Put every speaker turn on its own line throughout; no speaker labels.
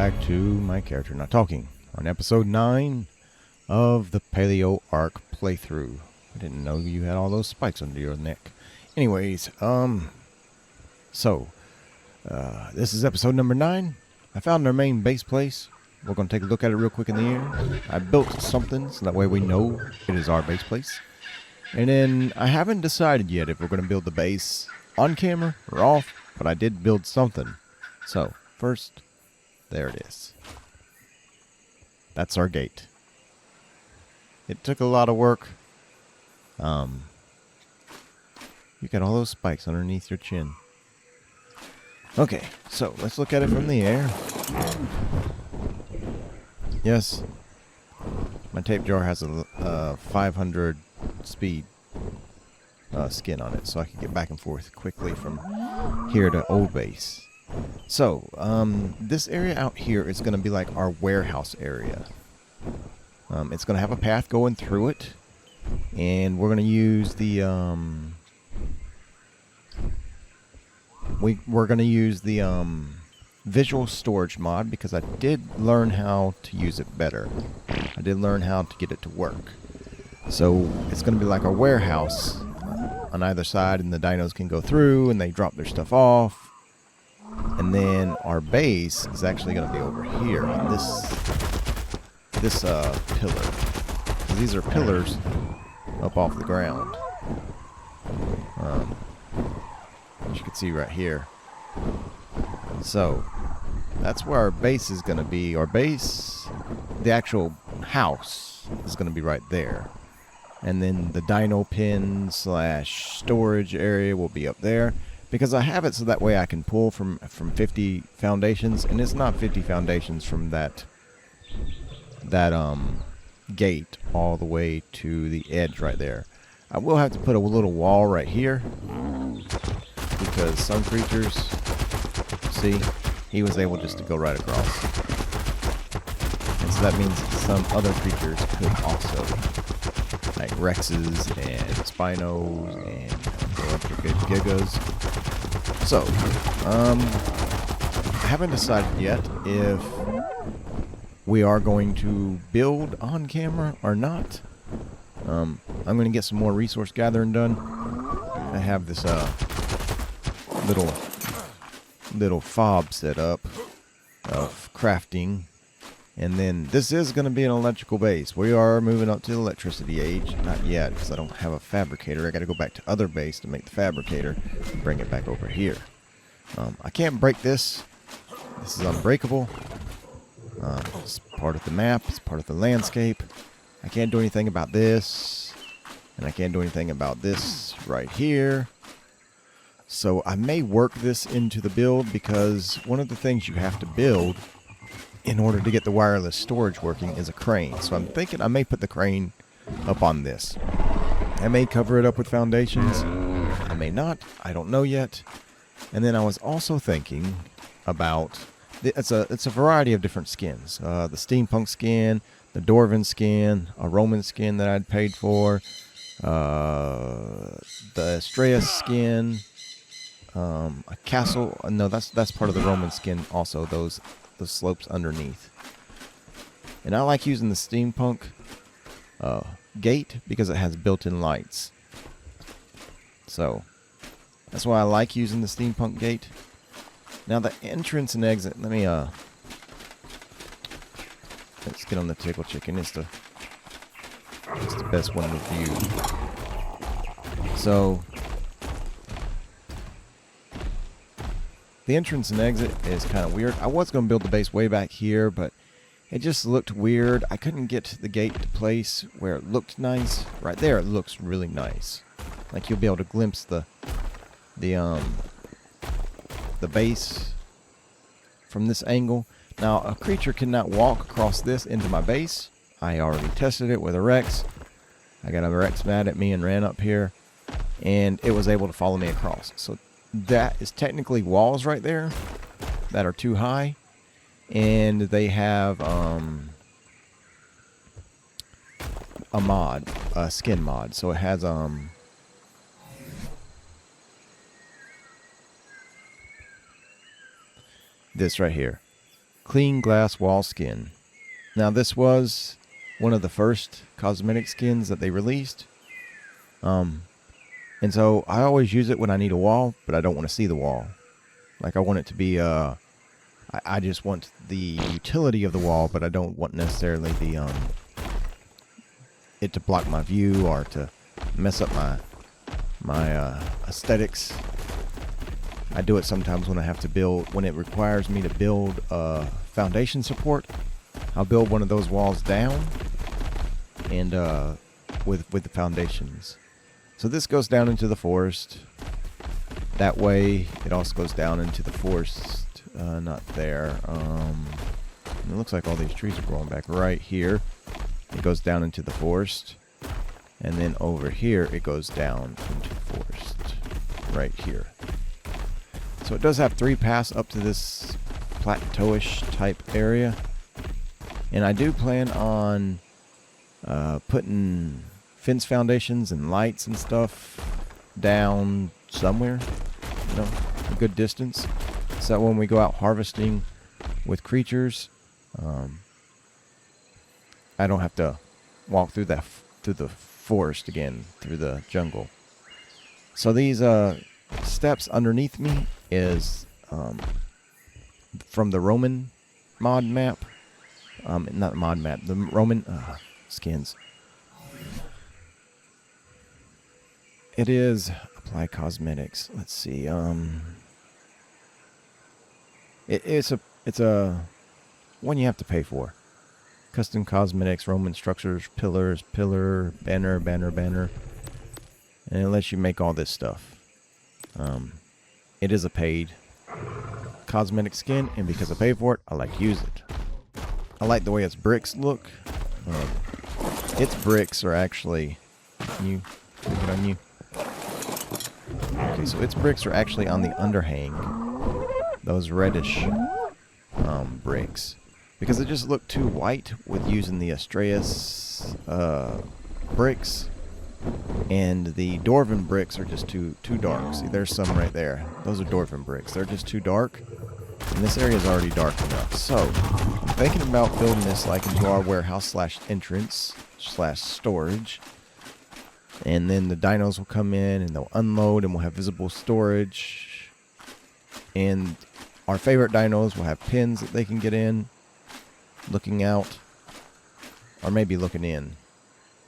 back to my character not talking on episode 9 of the PaleoArk playthrough. I didn't know you had all those spikes under your neck. Anyways, this is episode number 9. I found our main base place. We're going to take a look at it real quick in the air. I built something so that way we know it is our base place. And then I haven't decided yet if we're going to build the base on camera or off, but I did build something. So, first, there it is. That's our gate. It took a lot of work. You got all those spikes underneath your chin. Okay, so let's look at it from the air. Yes, my tape jar has a 500 speed skin on it, so I can get back and forth quickly from here to old base. So, this area out here is going to be like our warehouse area. It's going to have a path going through it, and we're going to use the we're going to use the visual storage mod because I did learn how to use it better. I did learn how to get it to work. So it's going to be like our warehouse on either side, and the dinos can go through and they drop their stuff off. And then our base is actually going to be over here on this pillar. So these are pillars up off the ground. As you can see right here. So that's where our base is going to be. Our base, the actual house, is going to be right there. And then the dino pen / storage area will be up there. Because I have it so that way I can pull from 50 foundations. And it's not 50 foundations from that gate all the way to the edge right there. I will have to put a little wall right here. Because some creatures, see, he was able just to go right across. And so that means some other creatures could also, like Rexes and Spinos and Gigas. So, I haven't decided yet if we are going to build on camera or not. I'm going to get some more resource gathering done. I have this little fob set up of crafting, and then this is going to be an electrical base. We are moving up to the electricity age. Not yet, because I don't have a fabricator. I got to go back to other base to make the fabricator and bring it back over here. I can't break this. This is unbreakable. It's part of the map. It's part of the landscape. I can't do anything about this, and I can't do anything about this right here. So I may work this into the build, because one of the things you have to build in order to get the wireless storage working is a crane. So I'm thinking I may put the crane up on this. I may cover it up with foundations. I may not. I don't know yet. And then I was also thinking about, it's a variety of different skins. The steampunk skin, the Dwarven skin, a Roman skin that I'd paid for, the Astreus skin, a castle. No, that's part of the Roman skin also, those slopes underneath. And I like using the steampunk gate because it has built-in lights. So that's why I like using the steampunk gate. Now the entrance and exit, let's get on the tickle chicken. It's the best one to view. So the entrance and exit is kind of weird. I was going to build the base way back here, but it just looked weird. I couldn't get the gate to place where it looked nice. Right there, it looks really nice. Like you'll be able to glimpse the base from this angle. Now, a creature cannot walk across this into my base. I already tested it with a Rex. I got a Rex mad at me and ran up here, and it was able to follow me across. So that is technically walls right there that are too high, and they have a mod, a skin mod. So it has this right here. Clean glass wall skin. Now this was one of the first cosmetic skins that they released. And so I always use it when I need a wall, but I don't want to see the wall. Like I want it to be, I just want the utility of the wall, but I don't want necessarily the, it to block my view or to mess up my aesthetics. I do it sometimes when I have to build, when it requires me to build foundation support. I'll build one of those walls down and with the foundations. So this goes down into the forest. That way it also goes down into the forest. Not there. It looks like all these trees are growing back right here. It goes down into the forest. And then over here it goes down into the forest. Right here. So it does have 3 paths up to this plateauish type area. And I do plan on putting fence foundations and lights and stuff down somewhere, you know, a good distance, so that when we go out harvesting with creatures, I don't have to walk through the forest again, through the jungle. So these steps underneath me is from the Roman mod map. Not mod map, the Roman skins. It is apply cosmetics. Let's see. It's a one you have to pay for. Custom cosmetics, Roman structures, pillar, banner, and it lets you make all this stuff. It is a paid cosmetic skin, and because I pay for it, I like to use it. I like the way its bricks look. Its bricks are actually... Can you click it on you? Okay, so its bricks are actually on the underhang. Those reddish bricks. Because they just look too white with using the Astreus bricks. And the Dwarven bricks are just too dark. See, there's some right there. Those are Dwarven bricks. They're just too dark. And this area is already dark enough. So, I'm thinking about building this like into our warehouse / entrance / storage. And then the dinos will come in and they'll unload and we'll have visible storage. And our favorite dinos will have pins that they can get in, looking out, or maybe looking in.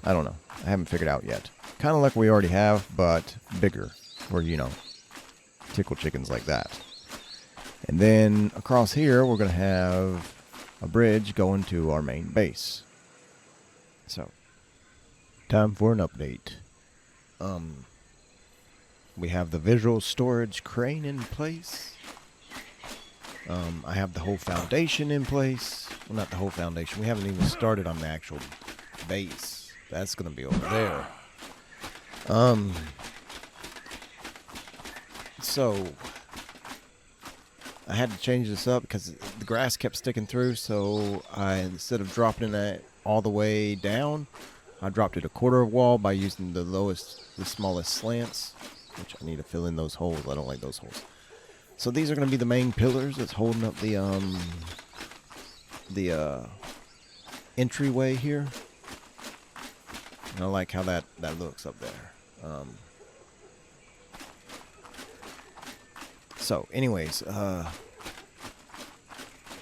I don't know. I haven't figured out yet. Kind of like we already have, but bigger. Or, you know, tickle chickens like that. And then across here, we're going to have a bridge going to our main base. So, time for an update. We have the visual storage crane in place. I have the whole foundation in place. Well, not the whole foundation. We haven't even started on the actual base. That's going to be over there. So, I had to change this up because the grass kept sticking through, so instead of dropping it all the way down, I dropped it a quarter of wall by using the smallest slants, which I need to fill in those holes. I don't like those holes. So these are going to be the main pillars that's holding up the entryway here. And I like how that looks up there. So, anyways,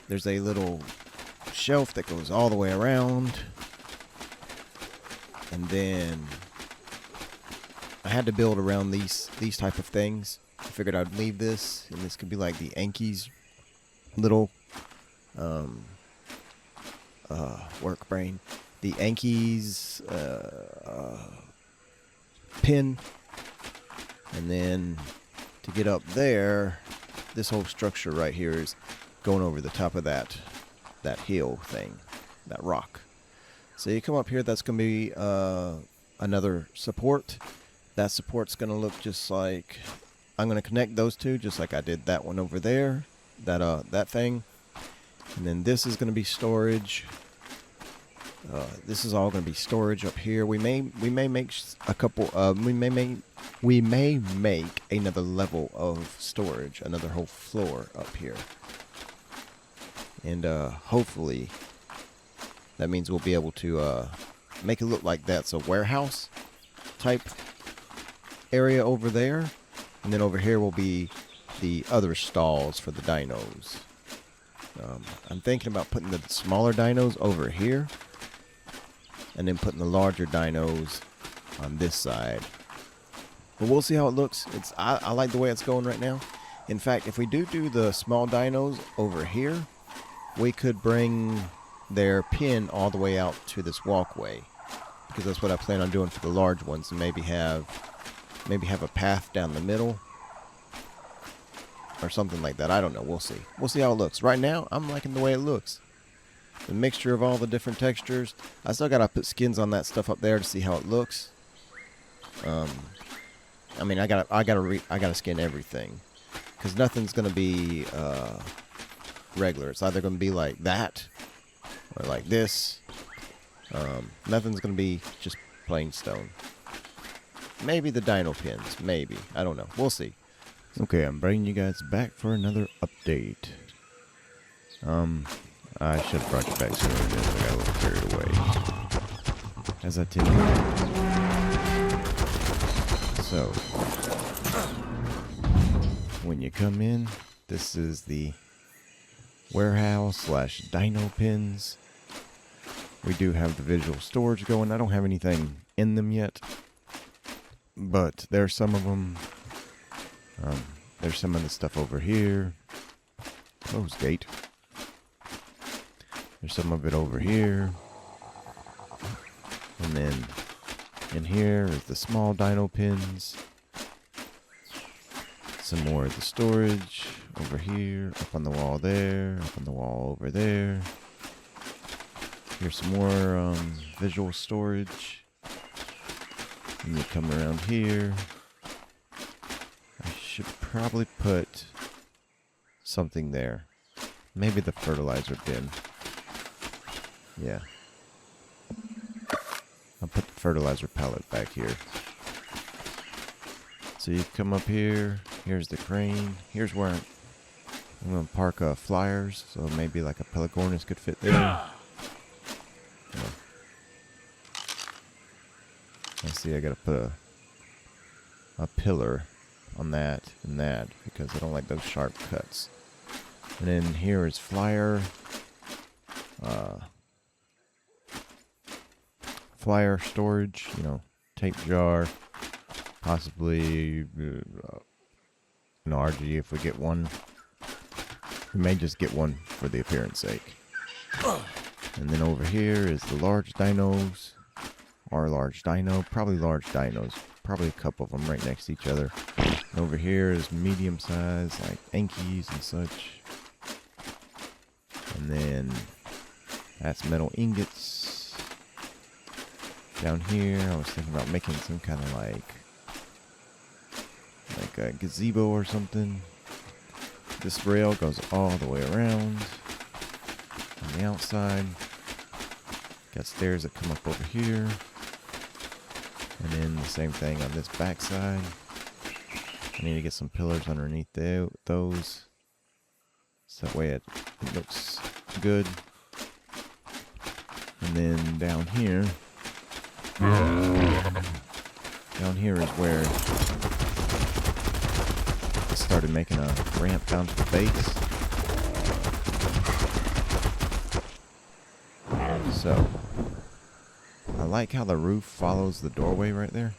there's a little shelf that goes all the way around. And then I had to build around these type of things. I figured I'd leave this, and this could be like the Anki's little work brain. The Anki's pin. And then to get up there, this whole structure right here is going over the top of that hill thing, that rock. So you come up here, that's going to be another support. That support's going to look just like, I'm going to connect those two just like I did that one over there, that thing. And then this is going to be storage. This is all going to be storage up here. We may make a couple. We may make another level of storage, another whole floor up here. And hopefully that means we'll be able to make it look like that's a warehouse type area over there. And then over here will be the other stalls for the dinos. I'm thinking about putting the smaller dinos over here, and then putting the larger dinos on this side. But we'll see how it looks. I like the way it's going right now. In fact, if we do the small dinos over here, we could bring their pen all the way out to this walkway, because that's what I plan on doing for the large ones, and maybe have a path down the middle or something like that. I don't know. We'll see. We'll see how it looks. Right now, I'm liking the way it looks. The mixture of all the different textures. I still gotta put skins on that stuff up there to see how it looks. I mean, I gotta skin everything, because nothing's gonna be regular. It's either gonna be like that or like this. Nothing's gonna be just plain stone. Maybe the dino pins. Maybe. I don't know. We'll see. Okay, I'm bringing you guys back for another update. I should have brought you back sooner. I got a little carried away, as I tend to. So, when you come in, this is the warehouse / dino pins. We do have the visual storage going. I don't have anything in them yet, but there's some of them. There's some of the stuff over here. Close gate. There's some of it over here. And then in here is the small dino pins. Some more of the storage over here. Up on the wall there. Up on the wall over there. Here's some more visual storage. And you come around here. Should probably put something there. Maybe the fertilizer bin. Yeah. I'll put the fertilizer pallet back here. So you come up here. Here's the crane. Here's where I'm going to park flyers. So maybe like a Pelagornis could fit there. Yeah. Let's see, I got to put a pillar on that and that, because I don't like those sharp cuts. And then here is flyer storage, tape jar, possibly an RG if we get one. We may just get one for the appearance sake. And then over here is the large dinos, or large dino, probably large dinos, probably a couple of them right next to each other. And over here is medium size, like Ankies and such. And then that's metal ingots. Down here, I was thinking about making some kind of like a gazebo or something. This rail goes all the way around on the outside. Got stairs that come up over here. And then the same thing on this back side. I need to get some pillars underneath those. So that way it looks good. And then down here is where I started making a ramp down to the base. So I like how the roof follows the doorway right there.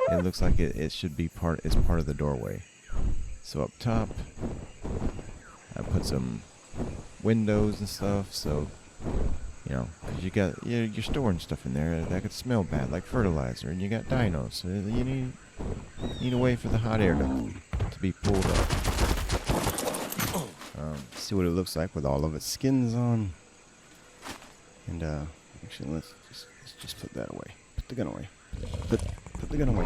It looks like it should be part of the doorway. So up top, I put some windows and stuff. So, because you're storing stuff in there that could smell bad, like fertilizer, and you got dinos. So you need a way for the hot air to be pulled up. See what it looks like with all of its skins on. And actually, let's just put that away. Put the gun away. Put the gun away.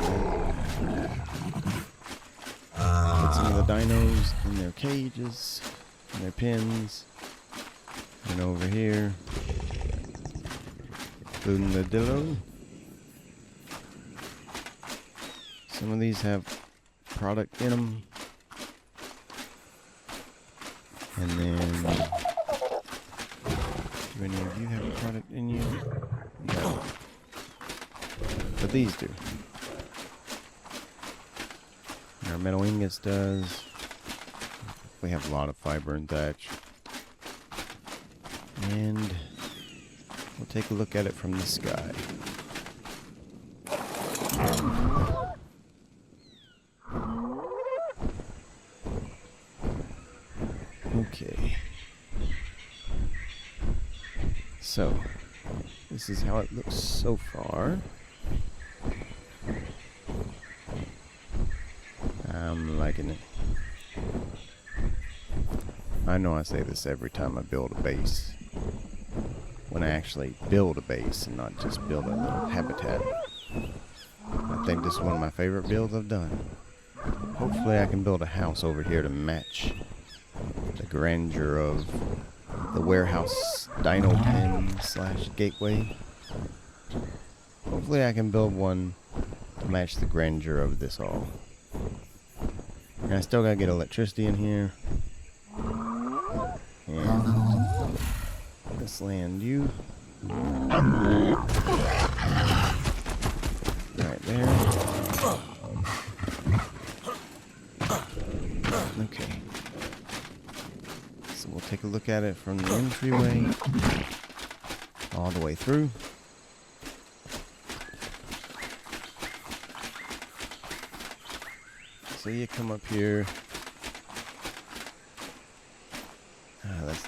Put some of the dinos in their cages, in their pens. And over here, Boonadillo. Some of these have product in them. And then Do any of you have a product in you? No. But these do. Our metal ingots does. We have a lot of fiber and thatch. And we'll take a look at it from the sky. Okay. So, this is how it looks so far. I'm liking it. I know I say this every time I build a base. When I actually build a base and not just build a little habitat. I think this is one of my favorite builds I've done. Hopefully I can build a house over here to match the grandeur of the warehouse dino pen / gateway. Hopefully I can build one to match the grandeur of this all. And I still gotta get electricity in here. And let's land you. Right there. Okay. So we'll take a look at it from the entryway all the way through. So you come up here.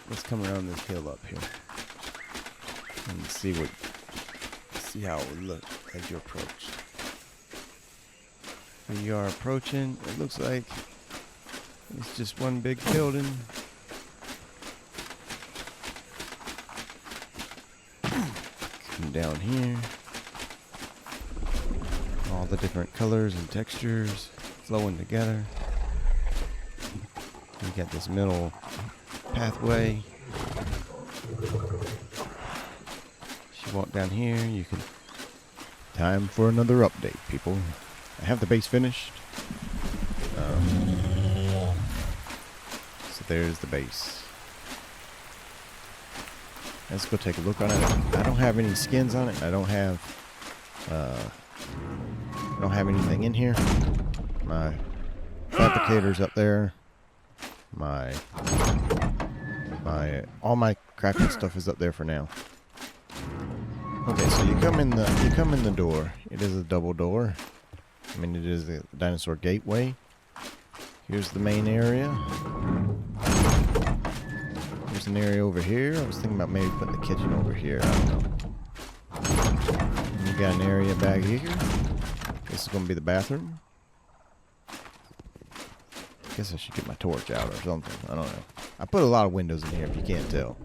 Let's come around this hill up here and see how it would look as you approach. When you are approaching, it looks like it's just one big building. Come down here. All the different colors and textures flowing together. You got this middle pathway. As you walk down here, you can... Time for another update, people. I have the base finished. So there's the base. Let's go take a look on it. I don't have any skins on it. I don't have anything in here. My fabricator's up there. All my crafting stuff is up there for now. Okay, so you come in the door. It is a double door. I mean, it is the dinosaur gateway. Here's the main area. There's an area over here. I was thinking about maybe putting the kitchen over here. I don't know. And you got an area back here. This is going to be the bathroom. Guess I should get my torch out or something. I don't know. I put a lot of windows in here if you can't tell.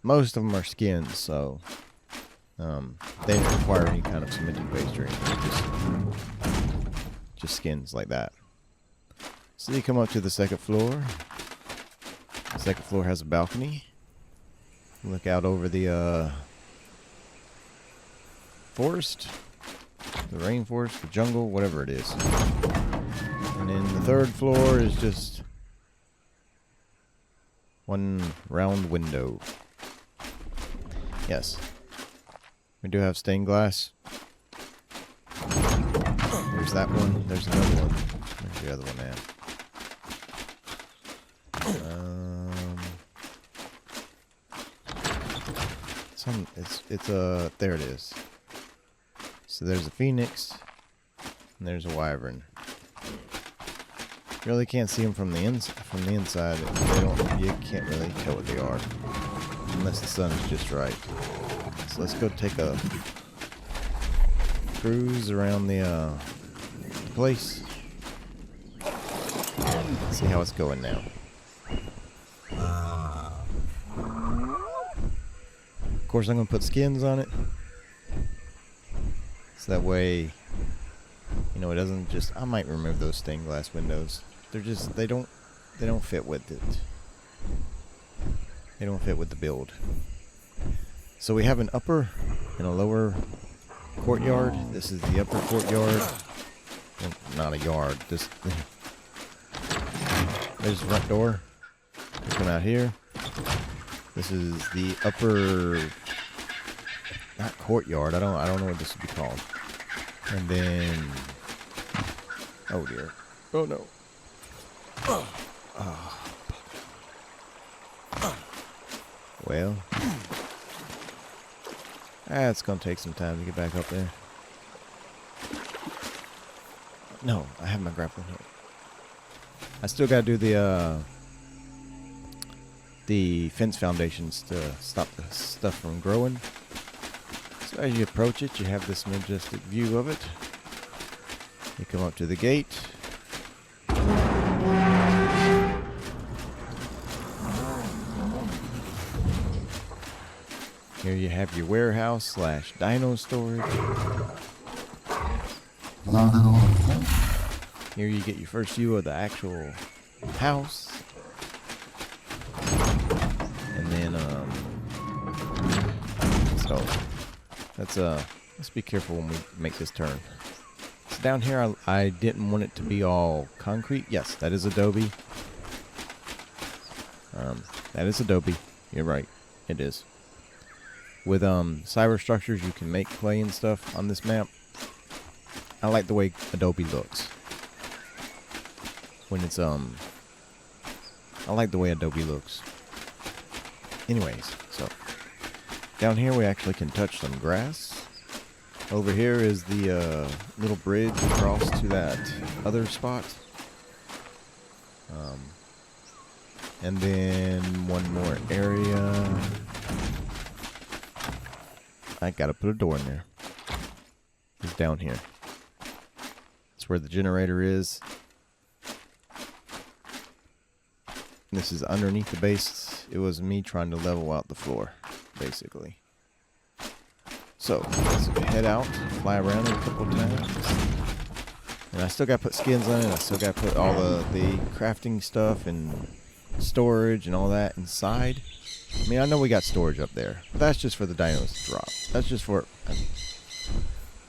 Most of them are skins, so they don't require any kind of cementing paste or anything. Just skins like that. So you come up to the second floor. The second floor has a balcony. Look out over the forest, the rainforest, the jungle, whatever it is. And then the third floor is just one round window. Yes. We do have stained glass. There's that one. There's another one. Where's the other one at? There it is. So there's a phoenix and there's a wyvern. You really can't see them from the inside. You can't really tell what they are unless the sun is just right. So let's go take a cruise around the place. Let's see how it's going now. Of course, I'm gonna put skins on it, so that way, you know, it doesn't just. I might remove those stained glass windows. They don't fit with it. They don't fit with the build. So we have an upper and a lower courtyard. This is the upper courtyard. Well, not a yard. There's the front door. You come out here. This is the upper, not courtyard. I don't know what this would be called. And then, oh dear, oh no. Well, it's gonna take some time to get back up there. No, I have my grappling hook. I still gotta do the fence foundations to stop the stuff from growing. So as you approach it, you have this majestic view of it. You come up to the gate. Here you have your warehouse / dino storage. Here you get your first view of the actual house. And then, so let's be careful when we make this turn. So down here, I didn't want it to be all concrete. Yes, that is adobe. That is adobe. You're right. It is. With cyber structures, you can make clay and stuff on this map. I like the way adobe looks. When it's I like the way adobe looks. Anyways, so down here we actually can touch some grass. Over here is the little bridge across to that other spot. And then one more area. I gotta put a door in there. It's down here. That's where the generator is. This is underneath the base. It was me trying to level out the floor, basically. So, let's head out, fly around it a couple times. And I still gotta put skins on it. I still gotta put all the crafting stuff and storage and all that inside. I mean, I know we got storage up there, but that's just for the dinos to drop. That's just for...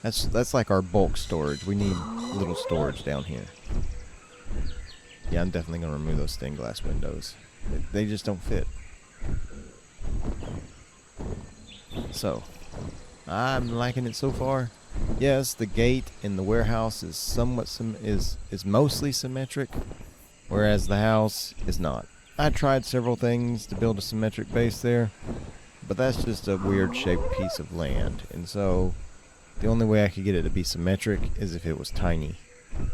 That's like our bulk storage. We need little storage down here. Yeah, I'm definitely going to remove those stained glass windows. They just don't fit. So, I'm liking it so far. Yes, the gate in the warehouse is somewhat is mostly symmetric, whereas the house is not. I tried several things to build a symmetric base there, but that's just a weird shaped piece of land, and so the only way I could get it to be symmetric is if it was tiny,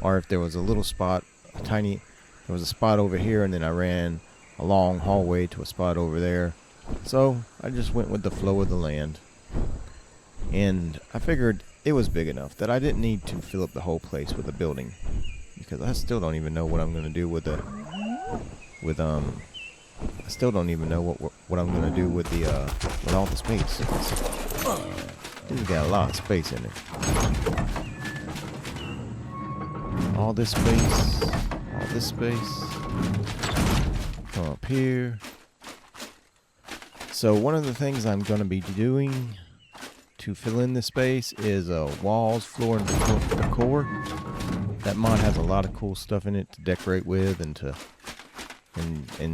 or if there was a little spot, there was a spot over here, and then I ran a long hallway to a spot over there. So I just went with the flow of the land, and I figured it was big enough that I didn't need to fill up the whole place with a building, because I still don't even know what I'm going to do with I still don't even know what I'm gonna do with with all the space. It's got a lot of space in it. All this space, all this space. Come up here. So one of the things I'm gonna be doing to fill in this space is walls, floor, and decor. That mod has a lot of cool stuff in it to decorate with and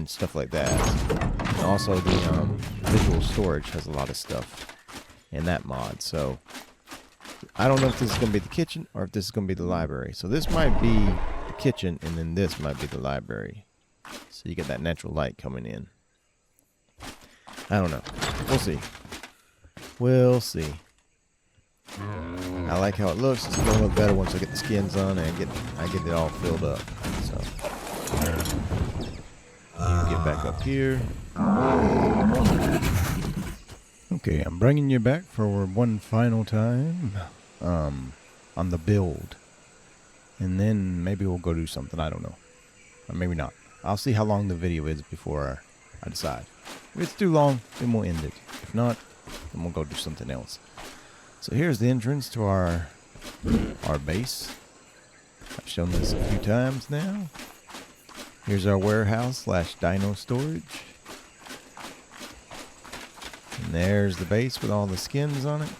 stuff like that. And also the visual storage has a lot of stuff in that mod. So I don't know if this is going to be the kitchen or if this is going to be the library. So this might be the kitchen, and then this might be the library. So you get that natural light coming in. I don't know. We'll see. We'll see. I like how it looks. It's going to look better once I get the skins on and I get it all filled up. So you get back up here. Okay, I'm bringing you back for one final time on the build. And then maybe we'll go do something. I don't know. Or maybe not. I'll see how long the video is before I decide. If it's too long, then we'll end it. If not, then we'll go do something else. So here's the entrance to our base. I've shown this a few times now. Here's our warehouse / dino storage. And there's the base with all the skins on it.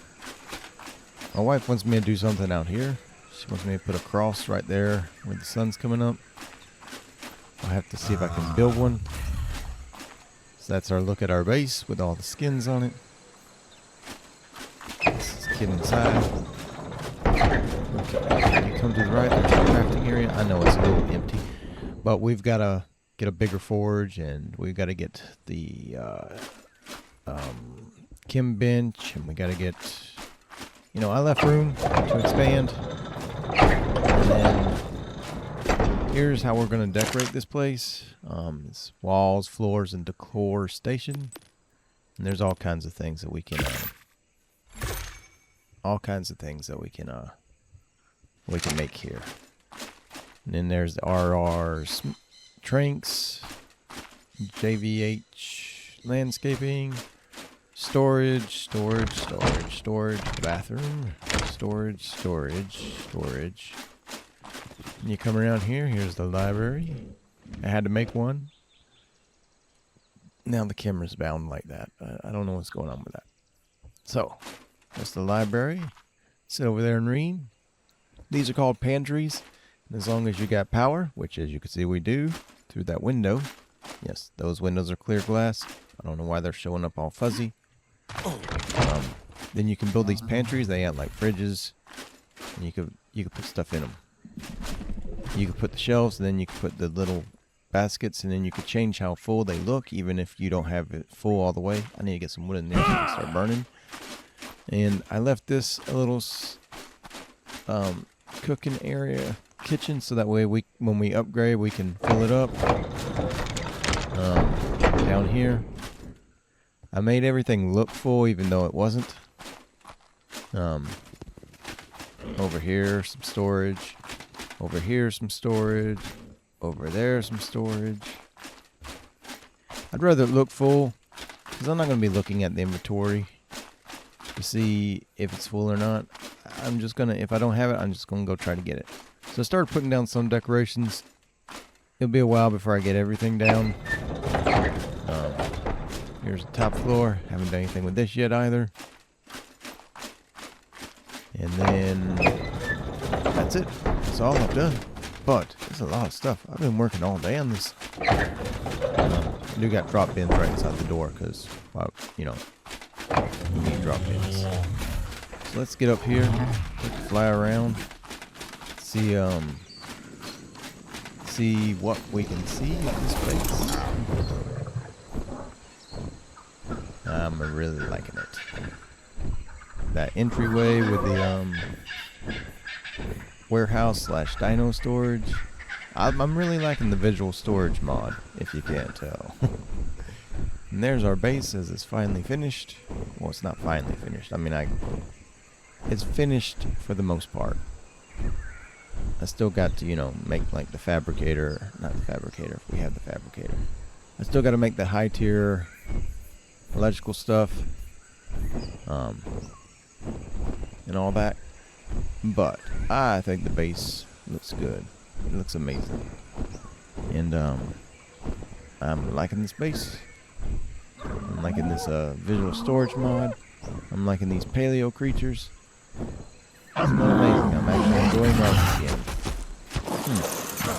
My wife wants me to do something out here. She wants me to put a cross right there where the sun's coming up. I'll have to see if I can build one. So that's our look at our base with all the skins on it. This is get inside. Okay, you come to the right, there's the crafting area. I know it's a little empty, but we've got to get a bigger forge, and we've got to get the chem bench, and we got to get, you know, I left room to expand. And then here's how we're going to decorate this place. It's walls, floors, and decor station. And there's all kinds of things that we can make here. And then there's the RR Tranks, JVH Landscaping, storage, bathroom, storage. And you come around here, here's the library. I had to make one. Now the camera's bound like that. I don't know what's going on with that. So, that's the library. Sit over there and read. These are called pantries. And as long as you got power, which as you can see we do, through that window. Yes, those windows are clear glass. I don't know why they're showing up all fuzzy. Then you can build these pantries. They have like fridges. And you could put stuff in them. You could put the shelves, and then you could put the little baskets, and then you could change how full they look, even if you don't have it full all the way. I need to get some wood in there so it can start burning. And I left this a little cooking area, kitchen, so that way when we upgrade, we can fill it up. Down here, I made everything look full, even though it wasn't. Over here, some storage. Over here, some storage. Over there, some storage. I'd rather it look full, because I'm not going to be looking at the inventory to see if it's full or not. I'm just going to, if I don't have it, I'm just going to go try to get it. So I started putting down some decorations. It'll be a while before I get everything down. Here's the top floor. Haven't done anything with this yet either. And then that's it. That's all I've done. But there's a lot of stuff. I've been working all day on this. I do got drop bins right inside the door because, well, you know, you need drop bins. So let's get up here. Let's fly around. See what we can see in this place. I'm really liking it. That entryway with the warehouse / dino storage. I'm really liking the visual storage mod, if you can't tell. And there's our base as it's finally finished. Well, it's not finally finished. I mean, it's finished for the most part. I still got to, you know, make like the fabricator. Not the fabricator, if we have the fabricator. I still got to make the high tier electrical stuff. And all that. But I think the base looks good. It looks amazing. And I'm liking this base. I'm liking this visual storage mod. I'm liking these paleo creatures. It's not amazing. I'm actually enjoying Ark again.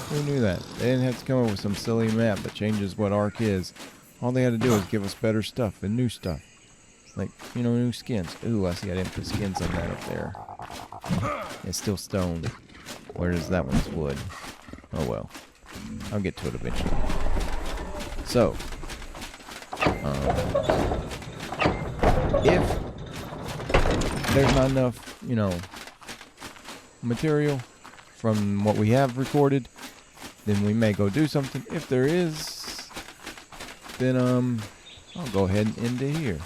Who knew that? They didn't have to come up with some silly map that changes what Ark is. All they had to do was give us better stuff and new stuff. Like, you know, new skins. Ooh, I see I didn't put skins on that up there. It's still stone. Where is that one's wood? Oh well. I'll get to it eventually. So, if there's not enough, you know, material from what we have recorded, then we may go do something. If there is, then I'll go ahead and end it here.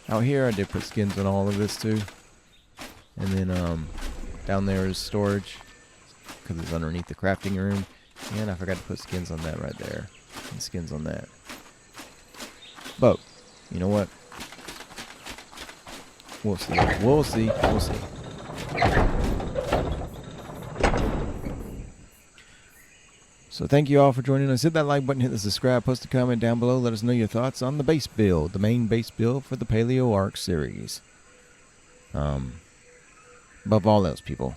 Out here I did put skins on all of this too. And then down there is storage, because it's underneath the crafting room. And I forgot to put skins on that right there. And skins on that. But, you know what? We'll see. We'll see. We'll see. So thank you all for joining us. Hit that like button, hit the subscribe, post a comment down below. Let us know your thoughts on the base build, the main base build for the PaleoArk series. Above all else, people.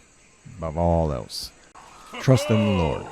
Above all else. Trust in the Lord.